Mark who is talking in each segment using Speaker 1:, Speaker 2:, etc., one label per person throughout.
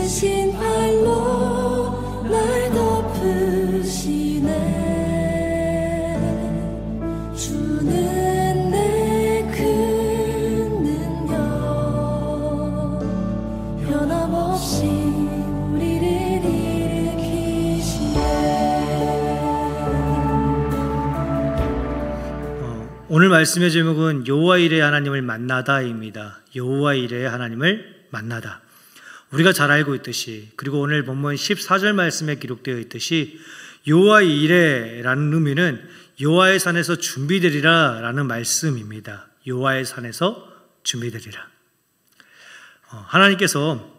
Speaker 1: 크신 활로 날 덮으시네. 주는 내 큰 능력 변함없이 우리를 일으키시네.
Speaker 2: 오늘 말씀의 제목은 여호와 이레 하나님을 만나다입니다. 여호와 이레 하나님을 만나다. 우리가 잘 알고 있듯이, 그리고 오늘 본문 14절 말씀에 기록되어 있듯이 여호와 이레라는 의미는 여호와의 산에서 준비되리라 라는 말씀입니다. 여호와의 산에서 준비되리라. 하나님께서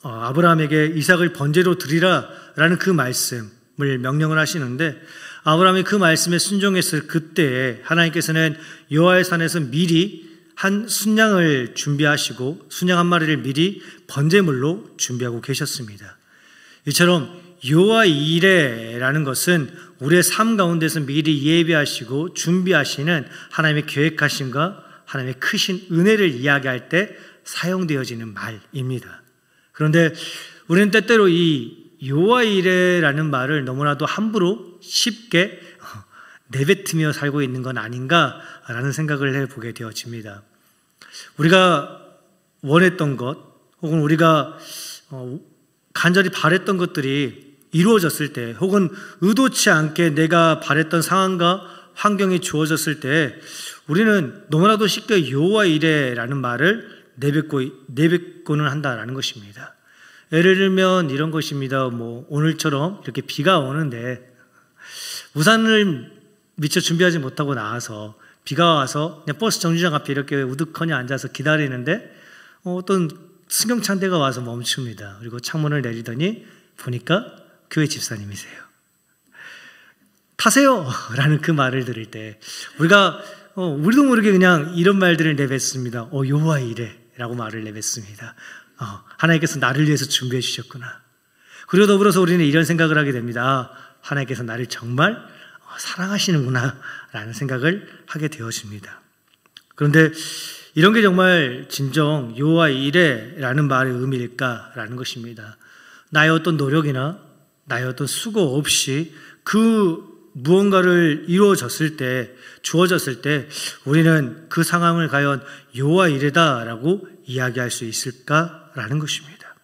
Speaker 2: 아브라함에게 이삭을 번제로 드리라 라는 그 말씀을 명령을 하시는데, 아브라함이 그 말씀에 순종했을 그때에 하나님께서는 여호와의 산에서 미리 한 순양을 준비하시고 순양 한 마리를 미리 번제물로 준비하고 계셨습니다. 이처럼 여호와 이레라는 것은 우리의 삶 가운데서 미리 예비하시고 준비하시는 하나님의 계획하심과 하나님의 크신 은혜를 이야기할 때 사용되어지는 말입니다. 그런데 우리는 때때로 이 여호와 이레라는 말을 너무나도 함부로 쉽게 내뱉으며 살고 있는 건 아닌가라는 생각을 해보게 되어집니다. 우리가 원했던 것, 혹은 우리가 간절히 바랬던 것들이 이루어졌을 때, 혹은 의도치 않게 내가 바랬던 상황과 환경이 주어졌을 때 우리는 너무나도 쉽게 여호와 이레라는 말을 내뱉고는 한다라는 것입니다. 예를 들면 이런 것입니다. 오늘처럼 이렇게 비가 오는데 우산을 미처 준비하지 못하고 나와서 비가 와서 그냥 버스 정류장 앞에 이렇게 우두커니 앉아서 기다리는데 어떤 승용차 한 대가 와서 멈춥니다. 그리고 창문을 내리더니 보니까 교회 집사님이세요. 타세요! 라는 그 말을 들을 때 우리가 우리도 모르게 그냥 이런 말들을 내뱉습니다. 여호와 이레 라고 말을 내뱉습니다. 하나님께서 나를 위해서 준비해 주셨구나. 그리고 더불어서 우리는 이런 생각을 하게 됩니다. 하나님께서 나를 정말 사랑하시는구나 라는 생각을 하게 되어집니다. 그런데 이런 게 정말 진정 여호와 이레라는 말의 의미일까라는 것입니다. 나의 어떤 노력이나 나의 어떤 수고 없이 그 무언가를 이루어졌을 때, 주어졌을 때 우리는 그 상황을 과연 여호와 이레다라고 이야기할 수 있을까라는 것입니다.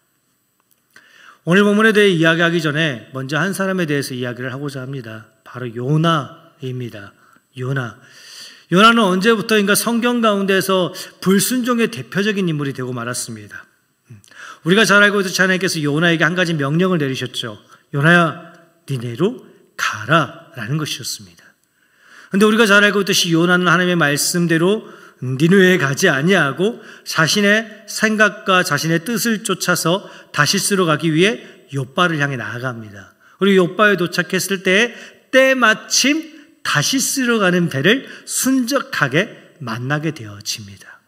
Speaker 2: 오늘 본문에 대해 이야기하기 전에 먼저 한 사람에 대해서 이야기를 하고자 합니다. 바로 요나입니다. 요나는 언제부터인가 성경 가운데서 불순종의 대표적인 인물이 되고 말았습니다. 우리가 잘 알고 있듯이 하나님께서 요나에게 한 가지 명령을 내리셨죠. 요나야, 니네로 가라 라는 것이었습니다. 그런데 우리가 잘 알고 있듯이 요나는 하나님의 말씀대로 니느웨에 가지 아니하고 자신의 생각과 자신의 뜻을 쫓아서 다시스로 가기 위해 욥바를 향해 나아갑니다. 그리고 욥바에 도착했을 때 때마침 다시스로 가는 배를 순적하게 만나게 되어집니다.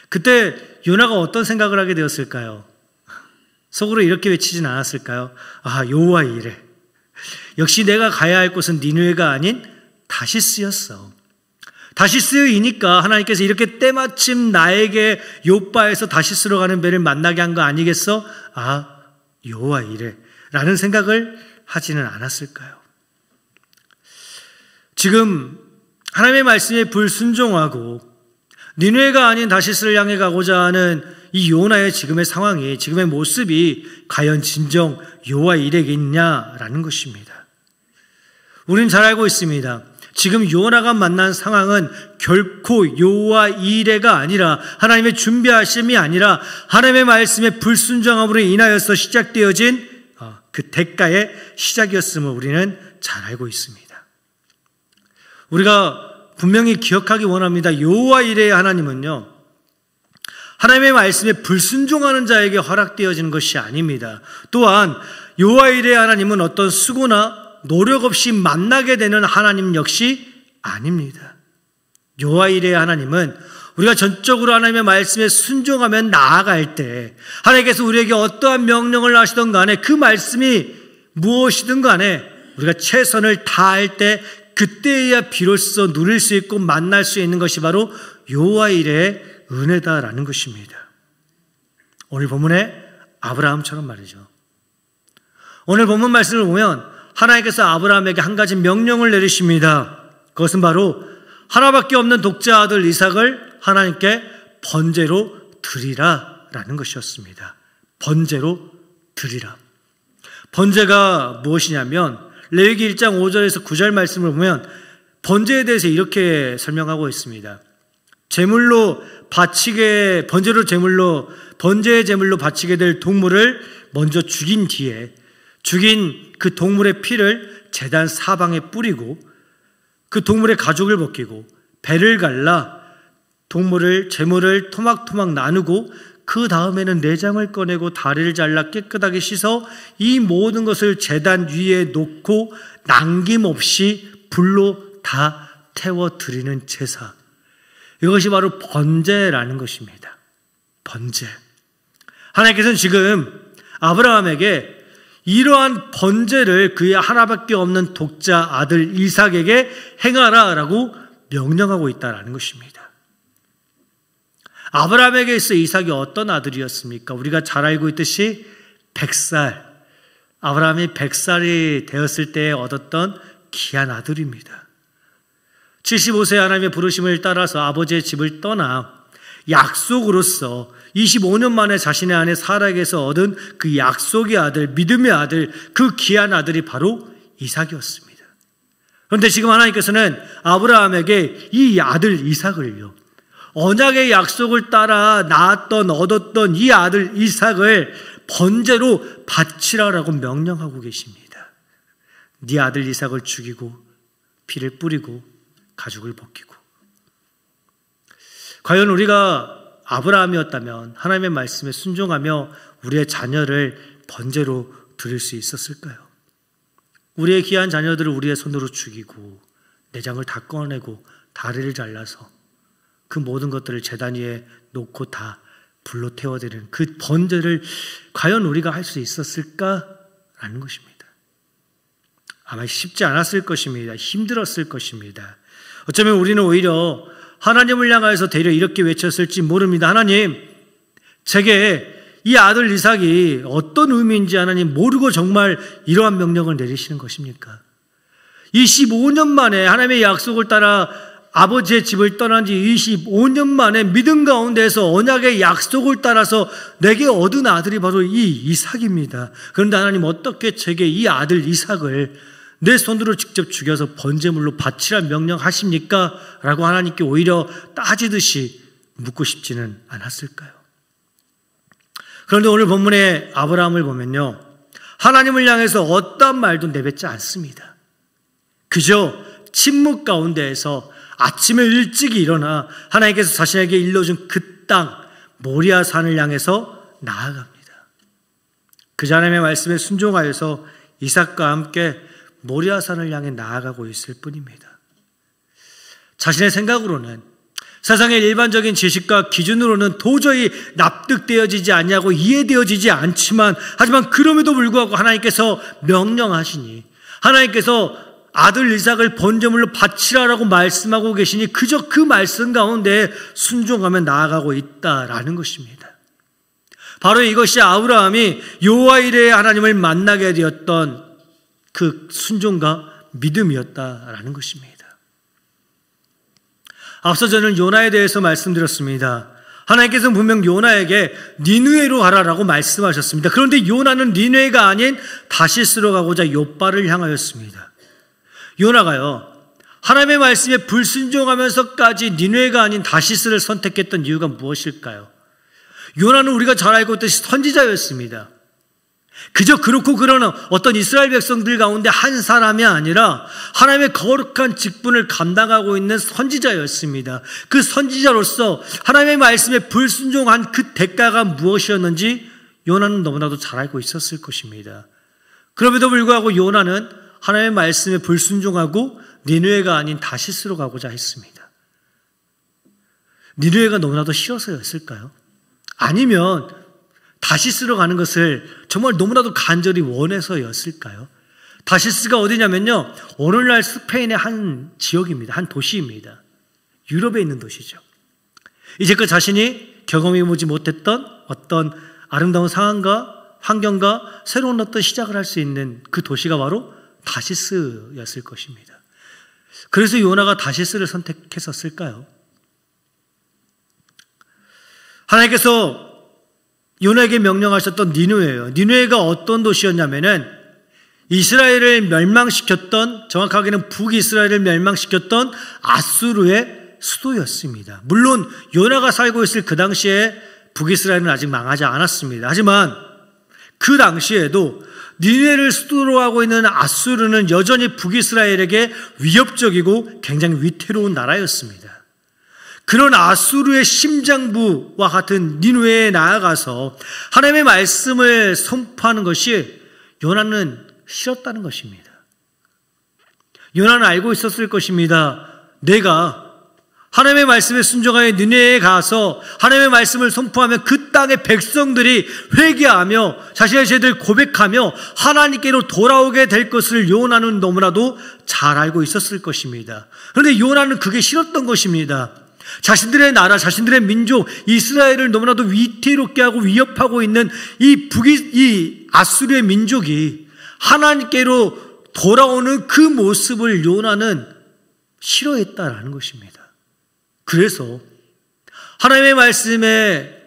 Speaker 2: 그때 요나가 어떤 생각을 하게 되었을까요? 속으로 이렇게 외치진 않았을까요? 여호와 이레, 역시 내가 가야 할 곳은 니느웨가 아닌 다시스였어. 다시스이니까 하나님께서 이렇게 때마침 나에게 욥바에서 다시스로 가는 배를 만나게 한 거 아니겠어? 여호와 이레 라는 생각을 하지는 않았을까요? 지금 하나님의 말씀에 불순종하고 니느웨가 아닌 다시스를 향해 가고자 하는 이 요나의 지금의 상황이, 지금의 모습이 과연 진정 여호와 이레겠냐라는 것입니다. 우리는 잘 알고 있습니다. 지금 요나가 만난 상황은 결코 여호와 이레가 아니라, 하나님의 준비하심이 아니라 하나님의 말씀에 불순종함으로 인하여서 시작되어진 그 대가의 시작이었음을 우리는 잘 알고 있습니다. 우리가 분명히 기억하기 원합니다. 여호와 이레의 하나님은요, 하나님의 말씀에 불순종하는 자에게 허락되어지는 것이 아닙니다. 또한 여호와 이레의 하나님은 어떤 수고나 노력 없이 만나게 되는 하나님 역시 아닙니다. 여호와 이레의 하나님은 우리가 전적으로 하나님의 말씀에 순종하며 나아갈 때, 하나님께서 우리에게 어떠한 명령을 하시든 간에 그 말씀이 무엇이든 간에 우리가 최선을 다할 때 그때야 비로소 누릴 수 있고 만날 수 있는 것이 바로 여호와 이레의 은혜다라는 것입니다. 오늘 본문에 아브라함처럼 말이죠. 오늘 본문 말씀을 보면 하나님께서 아브라함에게 한 가지 명령을 내리십니다. 그것은 바로 하나밖에 없는 독자 아들 이삭을 하나님께 번제로 드리라 라는 것이었습니다. 번제로 드리라. 번제가 무엇이냐면 레위기 1장 5절에서 9절 말씀을 보면 번제에 대해서 이렇게 설명하고 있습니다. 번제의 제물로 바치게 될 동물을 먼저 죽인 뒤에 죽인 그 동물의 피를 제단 사방에 뿌리고 그 동물의 가죽을 벗기고 배를 갈라 제물을 토막토막 나누고 그 다음에는 내장을 꺼내고 다리를 잘라 깨끗하게 씻어 이 모든 것을 제단 위에 놓고 남김없이 불로 다 태워 드리는 제사. 이것이 바로 번제라는 것입니다. 번제. 하나님께서는 지금 아브라함에게 이러한 번제를 그의 하나밖에 없는 독자 아들 이삭에게 행하라라고 명령하고 있다는 것입니다. 아브라함에게 있어 이삭이 어떤 아들이었습니까? 우리가 잘 알고 있듯이 100살, 아브라함이 100살이 되었을 때 얻었던 귀한 아들입니다. 75세 하나님의 부르심을 따라서 아버지의 집을 떠나 약속으로서 25년 만에 자신의 아내 사라에게서 얻은 그 약속의 아들, 믿음의 아들, 그 귀한 아들이 바로 이삭이었습니다. 그런데 지금 하나님께서는 아브라함에게 이 아들 이삭을요, 언약의 약속을 따라 얻었던 이 아들 이삭을 번제로 바치라라고 명령하고 계십니다. 네 아들 이삭을 죽이고 피를 뿌리고 가죽을 벗기고. 과연 우리가 아브라함이었다면 하나님의 말씀에 순종하며 우리의 자녀를 번제로 드릴 수 있었을까요? 우리의 귀한 자녀들을 우리의 손으로 죽이고 내장을 다 꺼내고 다리를 잘라서 그 모든 것들을 제단 위에 놓고 다 불로 태워드리는 그 번제를 과연 우리가 할 수 있었을까라는 것입니다. 아마 쉽지 않았을 것입니다. 힘들었을 것입니다. 어쩌면 우리는 오히려 하나님을 향하여서 되려 이렇게 외쳤을지 모릅니다. 하나님, 제게 이 아들 이삭이 어떤 의미인지 하나님 모르고 정말 이러한 명령을 내리시는 것입니까? 25년 만에 하나님의 약속을 따라 아버지의 집을 떠난 지 25년 만에 믿음 가운데에서 언약의 약속을 따라서 내게 얻은 아들이 바로 이 이삭입니다. 그런데 하나님 어떻게 제게 이 아들 이삭을 내 손으로 직접 죽여서 번제물로 바치라 명령하십니까? 라고 하나님께 오히려 따지듯이 묻고 싶지는 않았을까요? 그런데 오늘 본문의 아브라함을 보면요, 하나님을 향해서 어떤 말도 내뱉지 않습니다. 그저 침묵 가운데에서 아침에 일찍 일어나 하나님께서 자신에게 일러준 그 땅 모리아 산을 향해서 나아갑니다. 그 하나님의 말씀에 순종하여서 이삭과 함께 모리아 산을 향해 나아가고 있을 뿐입니다. 자신의 생각으로는 세상의 일반적인 지식과 기준으로는 도저히 납득되어지지 않냐고 이해되어지지 않지만, 하지만 그럼에도 불구하고 하나님께서 명령하시니, 하나님께서 아들 이삭을 번제물로 바치라라고 말씀하고 계시니 그저 그 말씀 가운데 순종하며 나아가고 있다라는 것입니다. 바로 이것이 아브라함이 여호와 이레의 하나님을 만나게 되었던 그 순종과 믿음이었다라는 것입니다. 앞서 저는 요나에 대해서 말씀드렸습니다. 하나님께서는 분명 요나에게 니느웨로 가라라고 말씀하셨습니다. 그런데 요나는 니느웨가 아닌 다시스로 가고자 욥바를 향하였습니다. 요나가요, 하나님의 말씀에 불순종하면서까지 니느웨가 아닌 다시스를 선택했던 이유가 무엇일까요? 요나는 우리가 잘 알고 있듯이 선지자였습니다. 그저 그렇고 그러나 어떤 이스라엘 백성들 가운데 한 사람이 아니라 하나님의 거룩한 직분을 감당하고 있는 선지자였습니다. 그 선지자로서 하나님의 말씀에 불순종한 그 대가가 무엇이었는지 요나는 너무나도 잘 알고 있었을 것입니다. 그럼에도 불구하고 요나는 하나님의 말씀에 불순종하고 니느웨가 아닌 다시스로 가고자 했습니다. 니느웨가 너무나도 싫어서였을까요? 아니면 다시스로 가는 것을 정말 너무나도 간절히 원해서였을까요? 다시스가 어디냐면요, 오늘날 스페인의 한 지역입니다. 한 도시입니다. 유럽에 있는 도시죠. 이제껏 자신이 경험해보지 못했던 어떤 아름다운 상황과 환경과 새로운 어떤 시작을 할 수 있는 그 도시가 바로 다시스였을 것입니다. 그래서 요나가 다시스를 선택했었을까요? 하나님께서 요나에게 명령하셨던 니느웨예요. 니느웨가 어떤 도시였냐면은 이스라엘을 멸망시켰던, 정확하게는 북이스라엘을 멸망시켰던 아수르의 수도였습니다. 물론 요나가 살고 있을 그 당시에 북이스라엘은 아직 망하지 않았습니다. 하지만 그 당시에도 니느웨를 수도로 하고 있는 아수르는 여전히 북이스라엘에게 위협적이고 굉장히 위태로운 나라였습니다. 그런 아수르의 심장부와 같은 니느웨에 나아가서 하나님의 말씀을 선포하는 것이 요나는 싫었다는 것입니다. 요나는 알고 있었을 것입니다. 내가 하나님의 말씀에 순종하여 니느웨에 가서 하나님의 말씀을 선포하면 그 땅의 백성들이 회개하며 자신의 죄를 고백하며 하나님께로 돌아오게 될 것을 요나는 너무나도 잘 알고 있었을 것입니다. 그런데 요나는 그게 싫었던 것입니다. 자신들의 나라, 자신들의 민족 이스라엘을 너무나도 위태롭게 하고 위협하고 있는 이 아수르의 민족이 하나님께로 돌아오는 그 모습을 요나는 싫어했다라는 것입니다. 그래서 하나님의 말씀에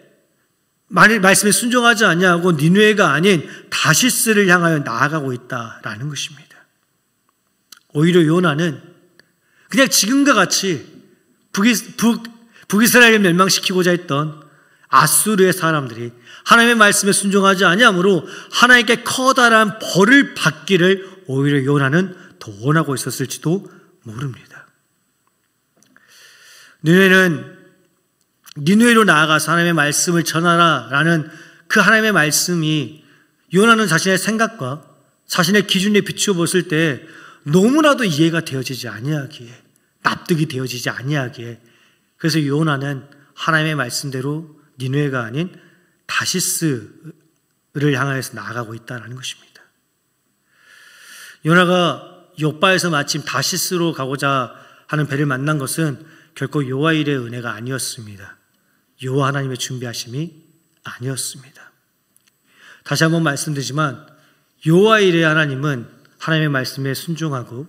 Speaker 2: 순종하지 아니하고 니느웨가 아닌 다시스를 향하여 나아가고 있다라는 것입니다. 오히려 요나는 그냥 지금과 같이 북이스라엘을 멸망시키고자 했던 아수르의 사람들이 하나님의 말씀에 순종하지 아니하므로 하나님께 커다란 벌을 받기를 오히려 요나는 더 원하고 있었을지도 모릅니다. 니느웨로 나아가서 하나님의 말씀을 전하라라는 그 하나님의 말씀이 요나는 자신의 생각과 자신의 기준에 비추어 봤을 때 너무나도 이해가 되어지지 아니하기에, 납득이 되어지지 아니하기에, 그래서 요나는 하나님의 말씀대로 니느웨가 아닌 다시스를 향하여서 나아가고 있다는 것입니다. 요나가 욥바에서 마침 다시스로 가고자 하는 배를 만난 것은 결코 여호와 일의 은혜가 아니었습니다. 여호와 하나님의 준비하심이 아니었습니다. 다시 한번 말씀드리지만 여호와 일의 하나님은 하나님의 말씀에 순종하고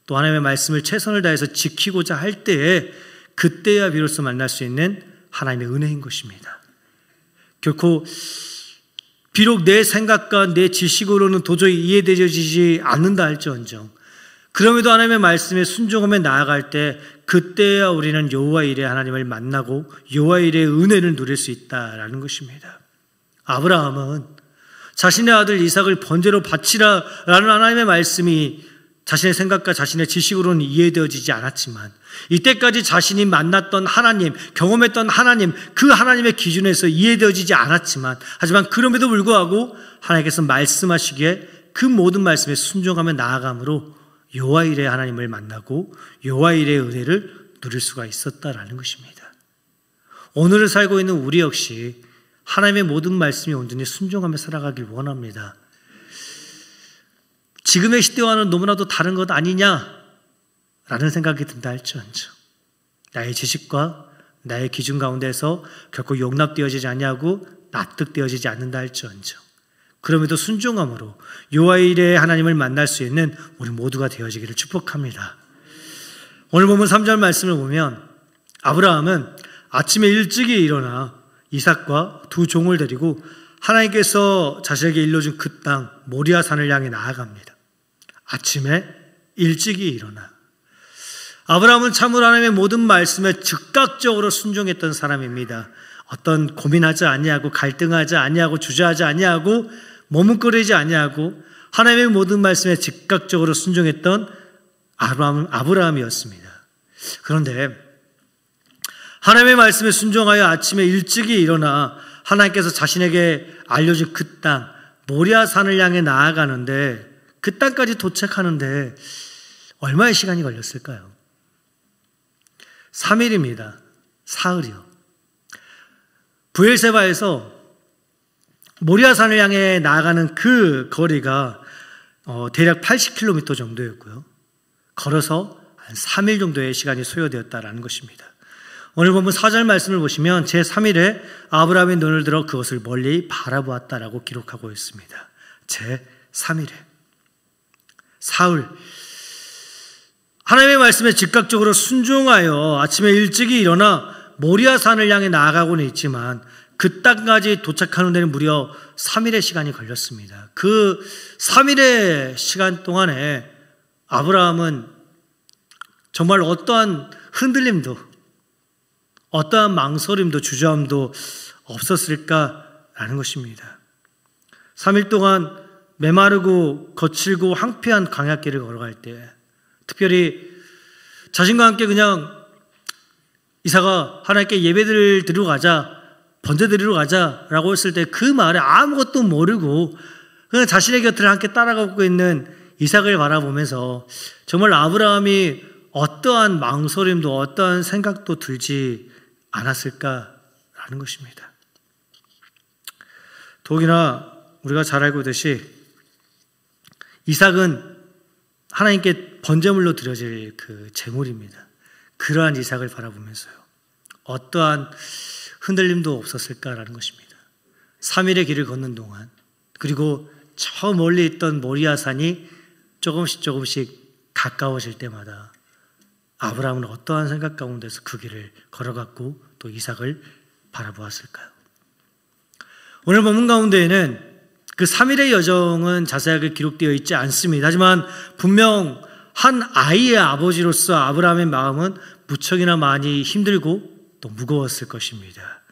Speaker 2: 또 하나님의 말씀을 최선을 다해서 지키고자 할 때에 그때야 비로소 만날 수 있는 하나님의 은혜인 것입니다. 결코 비록 내 생각과 내 지식으로는 도저히 이해되어지지 않는다 할지언정 그럼에도 하나님의 말씀에 순종하며 나아갈 때 그때야 우리는 여호와 일의 하나님을 만나고 여호와 일의 은혜를 누릴 수 있다라는 것입니다. 아브라함은 자신의 아들 이삭을 번제로 바치라라는 하나님의 말씀이 자신의 생각과 자신의 지식으로는 이해되어지지 않았지만 이때까지 자신이 만났던 하나님, 경험했던 하나님, 그 하나님의 기준에서 이해되어지지 않았지만 하지만 그럼에도 불구하고 하나님께서 말씀하시기에 그 모든 말씀에 순종하며 나아감으로 여호와 일의 하나님을 만나고 여호와 일의 은혜를 누릴 수가 있었다라는 것입니다. 오늘을 살고 있는 우리 역시 하나님의 모든 말씀이 온전히 순종하며 살아가길 원합니다. 지금의 시대와는 너무나도 다른 것 아니냐라는 생각이 든다 할지언정 나의 지식과 나의 기준 가운데서 결코 용납되어지지 아니하고 납득되어지지 않는다 할지언정 그럼에도 순종함으로 여호와 일의 하나님을 만날 수 있는 우리 모두가 되어지기를 축복합니다. 오늘 본문 3절 말씀을 보면 아브라함은 아침에 일찍이 일어나 이삭과 두 종을 데리고 하나님께서 자신에게 일러준 그 땅 모리아 산을 향해 나아갑니다. 아침에 일찍이 일어나 아브라함은 참으로 하나님의 모든 말씀에 즉각적으로 순종했던 사람입니다. 어떤 고민하지 아니하고 갈등하지 아니하고 주저하지 아니하고 머뭇거리지 아니하고 하나님의 모든 말씀에 즉각적으로 순종했던 아브라함이었습니다. 그런데 하나님의 말씀에 순종하여 아침에 일찍이 일어나 하나님께서 자신에게 알려준 그 땅 모리아 산을 향해 나아가는데 그 땅까지 도착하는데 얼마의 시간이 걸렸을까요? 3일입니다. 사흘이요. 브엘세바에서 모리아산을 향해 나아가는 그 거리가 대략 80km 정도였고요. 걸어서 한 3일 정도의 시간이 소요되었다라는 것입니다. 오늘 본문 4절 말씀을 보시면 제3일에 아브라함이 눈을 들어 그것을 멀리 바라보았다라고 기록하고 있습니다. 제3일에 사울, 하나님의 말씀에 즉각적으로 순종하여 아침에 일찍이 일어나 모리아 산을 향해 나아가고는 있지만 그 땅까지 도착하는 데는 무려 3일의 시간이 걸렸습니다. 그 3일의 시간 동안에 아브라함은 정말 어떠한 흔들림도, 어떠한 망설임도 주저함도 없었을까라는 것입니다. 3일 동안 메마르고 거칠고 황폐한 광야길을 걸어갈 때, 특별히 자신과 함께 그냥 이사가 하나님께 예배를 드리러 가자, 번제 드리러 가자라고 했을 때 그 말에 아무것도 모르고 그냥 자신의 곁을 함께 따라가고 있는 이삭을 바라보면서 정말 아브라함이 어떠한 망설임도 어떠한 생각도 들지 않았을까라는 것입니다. 더욱이나 우리가 잘 알고 있듯이 이삭은 하나님께 번제물로 드려질 그 제물입니다. 그러한 이삭을 바라보면서요, 어떠한 흔들림도 없었을까라는 것입니다. 3일의 길을 걷는 동안, 그리고 저 멀리 있던 모리아산이 조금씩 가까워질 때마다 아브라함은 어떠한 생각 가운데서 그 길을 걸어갔고 또 이삭을 바라보았을까요? 오늘 본문 가운데에는 그 3일의 여정은 자세하게 기록되어 있지 않습니다. 하지만 분명 한 아이의 아버지로서 아브라함의 마음은 무척이나 많이 힘들고 또 무거웠을 것입니다.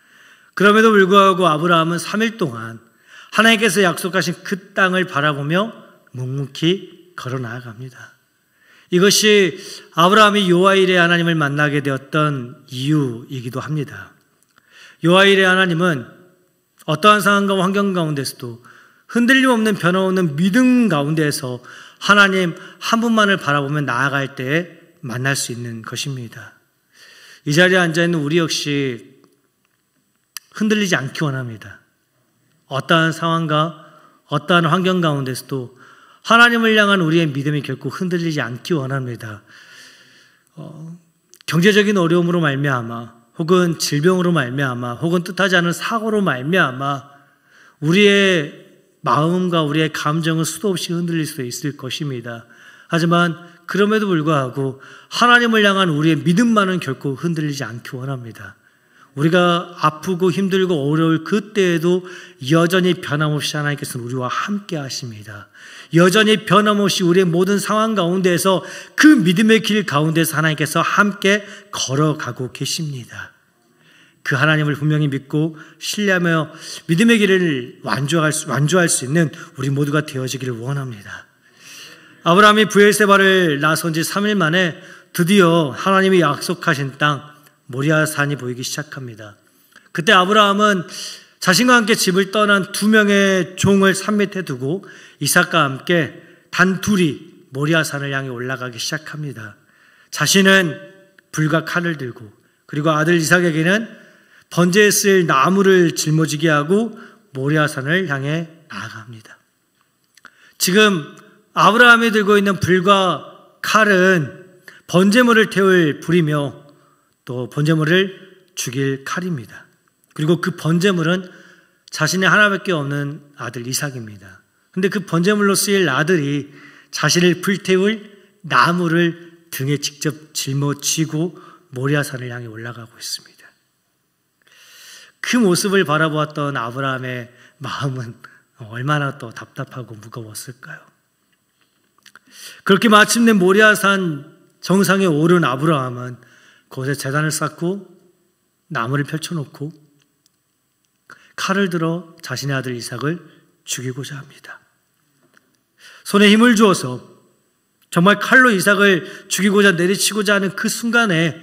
Speaker 2: 그럼에도 불구하고 아브라함은 3일 동안 하나님께서 약속하신 그 땅을 바라보며 묵묵히 걸어 나아갑니다. 이것이 아브라함이 요아일에 하나님을 만나게 되었던 이유이기도 합니다. 요아일에 하나님은 어떠한 상황과 환경 가운데서도 흔들림 없는 변함없는 믿음 가운데에서 하나님 한 분만을 바라보며 나아갈 때에 만날 수 있는 것입니다. 이 자리에 앉아있는 우리 역시 흔들리지 않기 원합니다. 어떠한 상황과 어떠한 환경 가운데서도 하나님을 향한 우리의 믿음이 결코 흔들리지 않기 원합니다. 경제적인 어려움으로 말미암아, 혹은 질병으로 말미암아, 혹은 뜻하지 않은 사고로 말미암아 우리의 마음과 우리의 감정은 수도 없이 흔들릴 수 있을 것입니다. 하지만 그럼에도 불구하고 하나님을 향한 우리의 믿음만은 결코 흔들리지 않기 원합니다. 우리가 아프고 힘들고 어려울 그때에도 여전히 변함없이 하나님께서는 우리와 함께 하십니다. 여전히 변함없이 우리의 모든 상황 가운데에서 그 믿음의 길 가운데서 하나님께서 함께 걸어가고 계십니다. 그 하나님을 분명히 믿고 신뢰하며 믿음의 길을 완주할 수 있는 우리 모두가 되어지기를 원합니다. 아브라함이 브엘세바를 나선 지 3일 만에 드디어 하나님이 약속하신 땅 모리아산이 보이기 시작합니다. 그때 아브라함은 자신과 함께 집을 떠난 2명의 종을 산 밑에 두고 이삭과 함께 단둘이 모리아산을 향해 올라가기 시작합니다. 자신은 불과 칼을 들고, 그리고 아들 이삭에게는 번제에 쓸 나무를 짊어지게 하고 모리아산을 향해 나아갑니다. 지금 아브라함이 들고 있는 불과 칼은 번제물을 태울 불이며 또 번제물을 죽일 칼입니다. 그리고 그 번제물은 자신의 하나밖에 없는 아들 이삭입니다. 그런데 그 번제물로 쓰일 아들이 자신을 불태울 나무를 등에 직접 짊어지고 모리아산을 향해 올라가고 있습니다. 그 모습을 바라보았던 아브라함의 마음은 얼마나 또 답답하고 무거웠을까요? 그렇게 마침내 모리아산 정상에 오른 아브라함은 그곳에 제단을 쌓고 나무를 펼쳐놓고 칼을 들어 자신의 아들 이삭을 죽이고자 합니다. 손에 힘을 주어서 정말 칼로 이삭을 죽이고자 내리치고자 하는 그 순간에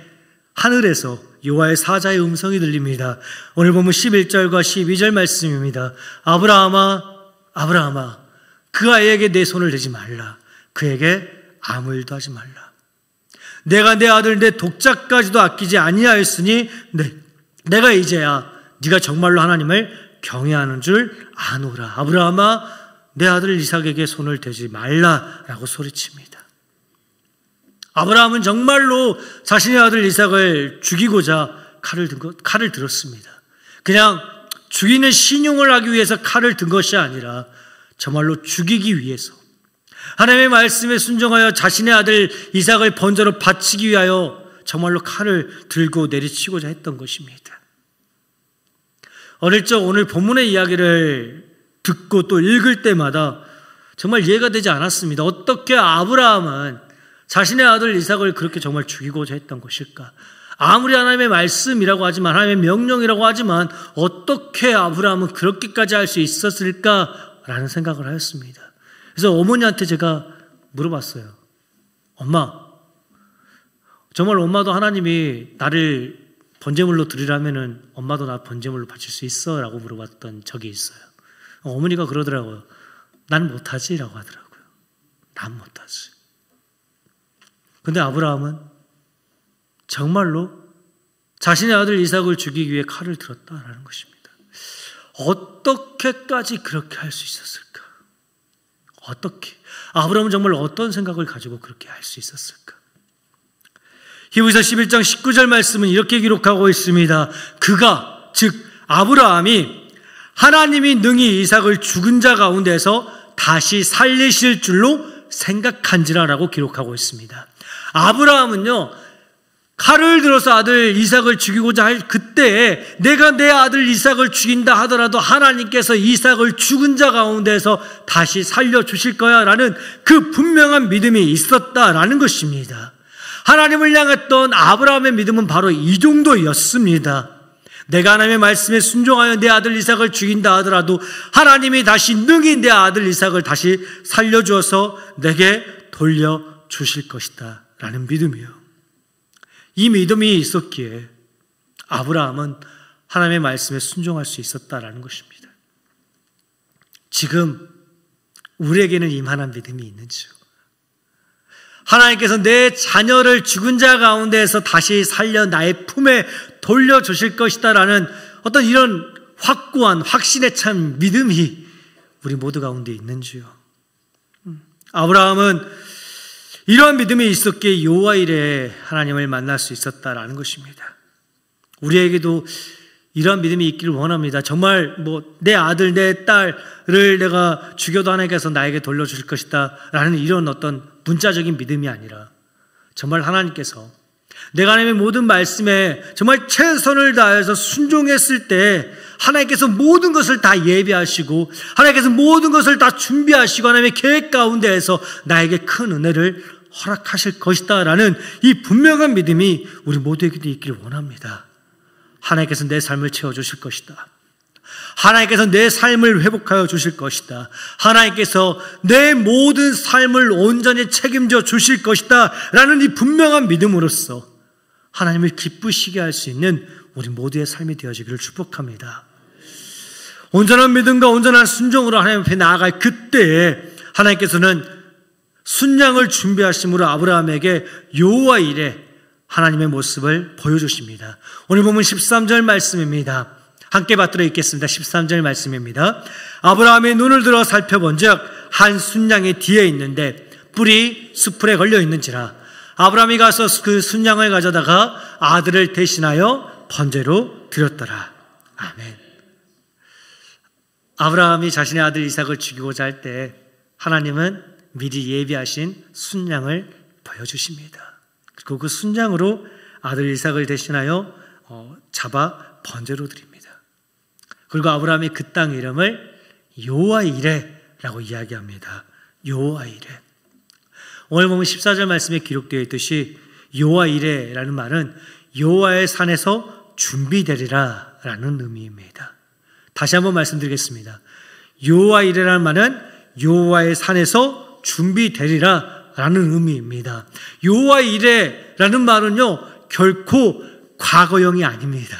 Speaker 2: 하늘에서 여호와의 사자의 음성이 들립니다. 오늘 보면 11절과 12절 말씀입니다. 아브라함아, 아브라함아, 그 아이에게 내 손을 대지 말라. 그에게 아무 일도 하지 말라. 내가 내 아들 내 독자까지도 아끼지 아니하였으니 내가 이제야 네가 정말로 하나님을 경외하는 줄 아노라. 아브라함아, 내 아들 이삭에게 손을 대지 말라라고 소리칩니다. 아브라함은 정말로 자신의 아들 이삭을 죽이고자 칼을 들었습니다. 그냥 죽이는 신용을 하기 위해서 칼을 든 것이 아니라 정말로 죽이기 위해서, 하나님의 말씀에 순종하여 자신의 아들 이삭을 번제로 바치기 위하여 정말로 칼을 들고 내리치고자 했던 것입니다. 어릴 적 오늘 본문의 이야기를 듣고 또 읽을 때마다 정말 이해가 되지 않았습니다. 어떻게 아브라함은 자신의 아들 이삭을 그렇게 정말 죽이고자 했던 것일까? 아무리 하나님의 말씀이라고 하지만, 하나님의 명령이라고 하지만 어떻게 아브라함은 그렇게까지 할 수 있었을까라는 생각을 하였습니다. 그래서 어머니한테 제가 물어봤어요. 엄마, 정말 엄마도 하나님이 나를 번제물로 드리라면은 엄마도 나 번제물로 바칠 수 있어? 라고 물어봤던 적이 있어요. 어머니가 그러더라고요. 난 못하지? 라고 하더라고요. 난 못하지. 근데 아브라함은 정말로 자신의 아들 이삭을 죽이기 위해 칼을 들었다라는 것입니다. 어떻게까지 그렇게 할 수 있었을까? 어떻게? 아브라함은 정말 어떤 생각을 가지고 그렇게 할 수 있었을까? 히브리서 11장 19절 말씀은 이렇게 기록하고 있습니다. 그가, 즉 아브라함이 하나님이 능히 이삭을 죽은 자 가운데서 다시 살리실 줄로 생각한지라라고 기록하고 있습니다. 아브라함은요, 칼을 들어서 아들 이삭을 죽이고자 할 그때에 내가 내 아들 이삭을 죽인다 하더라도 하나님께서 이삭을 죽은 자 가운데서 다시 살려주실 거야 라는 그 분명한 믿음이 있었다라는 것입니다. 하나님을 향했던 아브라함의 믿음은 바로 이 정도였습니다. 내가 하나님의 말씀에 순종하여 내 아들 이삭을 죽인다 하더라도 하나님이 다시 능히 내 아들 이삭을 다시 살려주어서 내게 돌려주실 것이다 라는 믿음이요. 이 믿음이 있었기에 아브라함은 하나님의 말씀에 순종할 수 있었다라는 것입니다. 지금 우리에게는 이만한 믿음이 있는지요? 하나님께서 내 자녀를 죽은 자 가운데에서 다시 살려 나의 품에 돌려주실 것이다라는 어떤 이런 확고한 확신에 찬 믿음이 우리 모두 가운데 있는지요? 아브라함은 이러한 믿음이 있었기에 여호와 이레 하나님을 만날 수 있었다라는 것입니다. 우리에게도 이러한 믿음이 있기를 원합니다. 정말 내 아들, 내 딸을 내가 죽여도 하나님께서 나에게 돌려주실 것이다 라는 이런 어떤 문자적인 믿음이 아니라 정말 하나님께서 내가 하나님의 모든 말씀에 정말 최선을 다해서 순종했을 때 하나님께서 모든 것을 다 예비하시고 하나님께서 모든 것을 다 준비하시고 하나님의 계획 가운데에서 나에게 큰 은혜를 허락하실 것이다 라는 이 분명한 믿음이 우리 모두에게도 있기를 원합니다. 하나님께서 내 삶을 채워주실 것이다. 하나님께서 내 삶을 회복하여 주실 것이다. 하나님께서 내 모든 삶을 온전히 책임져 주실 것이다 라는 이 분명한 믿음으로써 하나님을 기쁘시게 할 수 있는 우리 모두의 삶이 되어지기를 축복합니다. 온전한 믿음과 온전한 순종으로 하나님 앞에 나아갈 그때에 하나님께서는 순양을 준비하심으로 아브라함에게 여호와 이레 하나님의 모습을 보여주십니다. 오늘 보면 13절 말씀입니다. 함께 받들어 읽겠습니다. 13절 말씀입니다. 아브라함이 눈을 들어 살펴본즉 한 순양이 뒤에 있는데 뿔이 수풀에 걸려 있는지라. 아브라함이 가서 그 순양을 가져다가 아들을 대신하여 번제로 드렸더라. 아멘. 아브라함이 자신의 아들 이삭을 죽이고자 할 때 하나님은 미리 예비하신 순양을 보여주십니다. 그리고 그 순양으로 아들 이삭을 대신하여 잡아 번제로 드립니다. 그리고 아브라함이 그 땅 이름을 여호와 이레라고 이야기합니다. 여호와 이레. 오늘 보면 14절 말씀에 기록되어 있듯이 여호와 이레라는 말은 여호와의 산에서 준비되리라 라는 의미입니다. 다시 한번 말씀드리겠습니다. 여호와 이레라는 말은 여호와의 산에서 준비되리라 라는 의미입니다. 여호와 이레라는 말은요 결코 과거형이 아닙니다.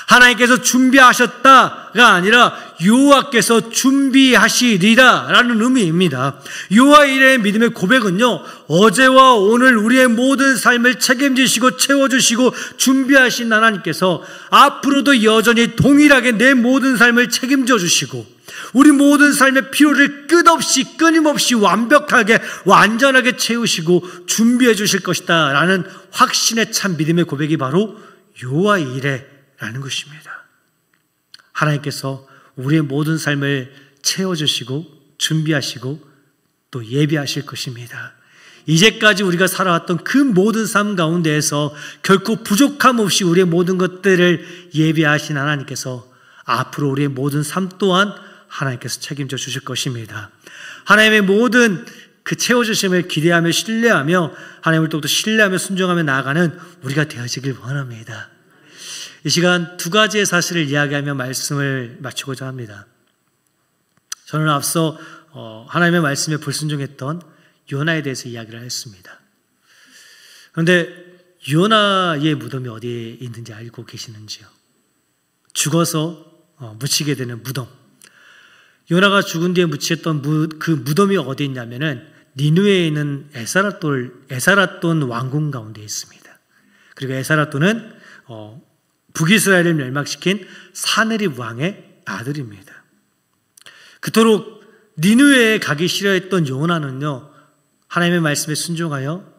Speaker 2: 하나님께서 준비하셨다가 아니라 여호와께서 준비하시리라 라는 의미입니다. 여호와 이레의 믿음의 고백은요 어제와 오늘 우리의 모든 삶을 책임지시고 채워주시고 준비하신 하나님께서 앞으로도 여전히 동일하게 내 모든 삶을 책임져 주시고 우리 모든 삶의 필요를 끝없이 끊임없이 완벽하게 완전하게 채우시고 준비해 주실 것이다 라는 확신에 찬 믿음의 고백이 바로 여호와 이레라는 것입니다. 하나님께서 우리의 모든 삶을 채워주시고 준비하시고 또 예비하실 것입니다. 이제까지 우리가 살아왔던 그 모든 삶 가운데에서 결코 부족함 없이 우리의 모든 것들을 예비하신 하나님께서 앞으로 우리의 모든 삶 또한 하나님께서 책임져 주실 것입니다. 하나님의 모든 그 채워주심을 기대하며 신뢰하며 하나님을 또부터 신뢰하며 순종하며 나아가는 우리가 되어지길 원합니다. 이 시간 두 가지의 사실을 이야기하며 말씀을 마치고자 합니다. 저는 앞서 하나님의 말씀에 불순종했던 요나에 대해서 이야기를 했습니다. 그런데 요나의 무덤이 어디에 있는지 알고 계시는지요? 죽어서 묻히게 되는 무덤. 요나가 죽은 뒤에 묻혔던 그 무덤이 어디 있냐면은 니느웨에 있는 에사라돈 왕궁 가운데 있습니다. 그리고 에사라돈은 북이스라엘을 멸망시킨 사느립 왕의 아들입니다. 그토록 니느웨에 가기 싫어했던 요나는요, 하나님의 말씀에 순종하여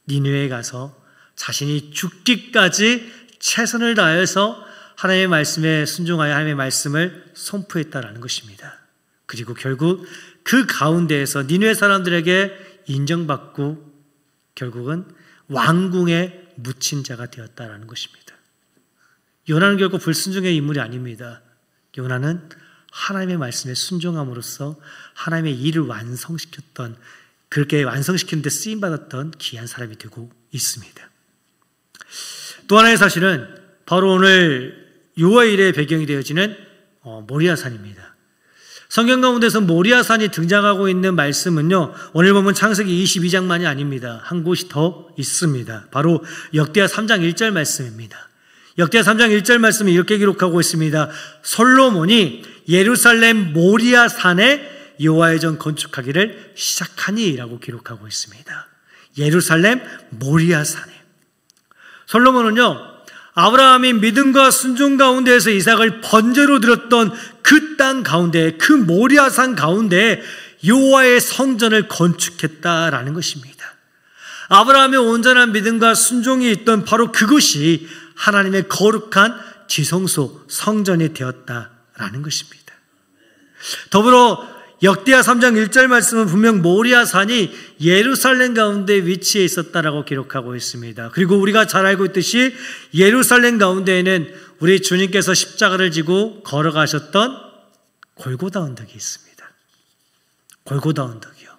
Speaker 2: 니느웨에 가서 자신이 죽기까지 최선을 다해서 하나님의 말씀에 순종하여 하나님의 말씀을 선포했다라는 것입니다. 그리고 결국 그 가운데에서 니느웨 사람들에게 인정받고 결국은 왕궁에 묻힌 자가 되었다라는 것입니다. 요나는 결코 불순종의 인물이 아닙니다. 요나는 하나님의 말씀에 순종함으로써 하나님의 일을 완성시켰던, 그렇게 완성시키는 데 쓰임받았던 귀한 사람이 되고 있습니다. 또 하나의 사실은 바로 오늘 여호와 이레의 배경이 되어지는 모리아산입니다. 성경 가운데서 모리아산이 등장하고 있는 말씀은요, 오늘 보면 창세기 22장만이 아닙니다. 한 곳이 더 있습니다. 바로 역대하 3장 1절 말씀입니다. 역대하 3장 1절 말씀은 이렇게 기록하고 있습니다. 솔로몬이 예루살렘 모리아산에 여호와의 전 건축하기를 시작하니라고 기록하고 있습니다. 예루살렘 모리아산에. 솔로몬은요, 아브라함이 믿음과 순종 가운데에서 이삭을 번제로 드렸던 그 땅 가운데, 그 모리아산 가운데 여호와의 성전을 건축했다라는 것입니다. 아브라함의 온전한 믿음과 순종이 있던 바로 그곳이 하나님의 거룩한 지성소, 성전이 되었다라는 것입니다. 더불어 역대하 3장 1절 말씀은 분명 모리아산이 예루살렘 가운데 위치해 있었다라고 기록하고 있습니다. 그리고 우리가 잘 알고 있듯이 예루살렘 가운데에는 우리 주님께서 십자가를 지고 걸어가셨던 골고다 언덕이 있습니다. 골고다 언덕이요.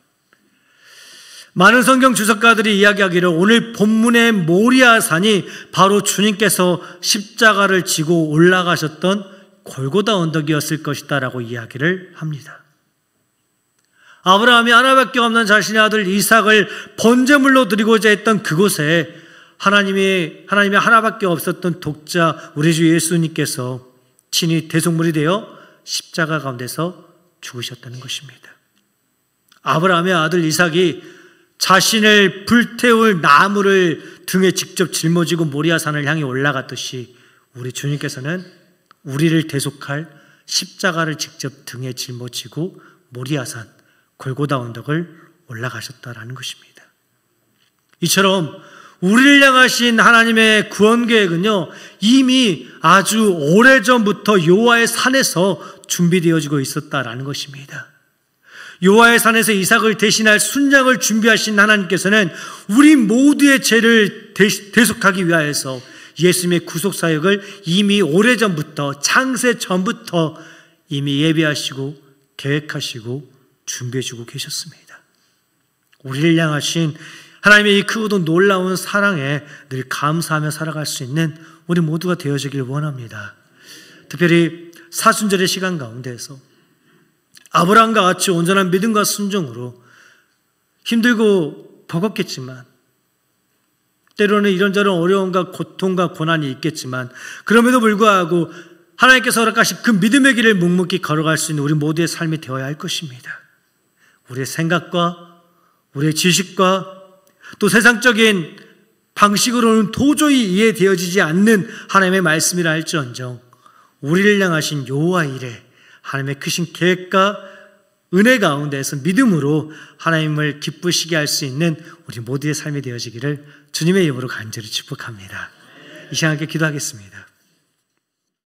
Speaker 2: 많은 성경 주석가들이 이야기하기를 오늘 본문의 모리아산이 바로 주님께서 십자가를 지고 올라가셨던 골고다 언덕이었을 것이다 라고 이야기를 합니다. 아브라함이 하나밖에 없는 자신의 아들 이삭을 번제물로 드리고자 했던 그곳에 하나님의 하나밖에 없었던 독자 우리 주 예수님께서 친히 대속물이 되어 십자가 가운데서 죽으셨다는 것입니다. 아브라함의 아들 이삭이 자신을 불태울 나무를 등에 직접 짊어지고 모리아산을 향해 올라갔듯이 우리 주님께서는 우리를 대속할 십자가를 직접 등에 짊어지고 모리아산 골고다 언덕을 올라가셨다라는 것입니다. 이처럼 우리를 향하신 하나님의 구원 계획은요, 이미 아주 오래전부터 여호와의 산에서 준비되어지고 있었다라는 것입니다. 여호와의 산에서 이삭을 대신할 순양을 준비하신 하나님께서는 우리 모두의 죄를 대속하기 위하여서 예수님의 구속 사역을 이미 오래전부터, 창세 전부터 이미 예비하시고 계획하시고 준비해주고 계셨습니다. 우리를 향하신 하나님의 이 크고도 놀라운 사랑에 늘 감사하며 살아갈 수 있는 우리 모두가 되어지길 원합니다. 특별히 사순절의 시간 가운데에서 아브라함과 같이 온전한 믿음과 순종으로 힘들고 버겁겠지만, 때로는 이런저런 어려움과 고통과 고난이 있겠지만, 그럼에도 불구하고 하나님께서 허락하신 그 믿음의 길을 묵묵히 걸어갈 수 있는 우리 모두의 삶이 되어야 할 것입니다. 우리의 생각과 우리의 지식과 또 세상적인 방식으로는 도저히 이해되어지지 않는 하나님의 말씀이라 할지언정 우리를 향하신 여호와 이레, 하나님의 크신 계획과 은혜 가운데에서 믿음으로 하나님을 기쁘시게 할 수 있는 우리 모두의 삶이 되어지기를 주님의 이름으로 간절히 축복합니다. 이 시간 함께 기도하겠습니다.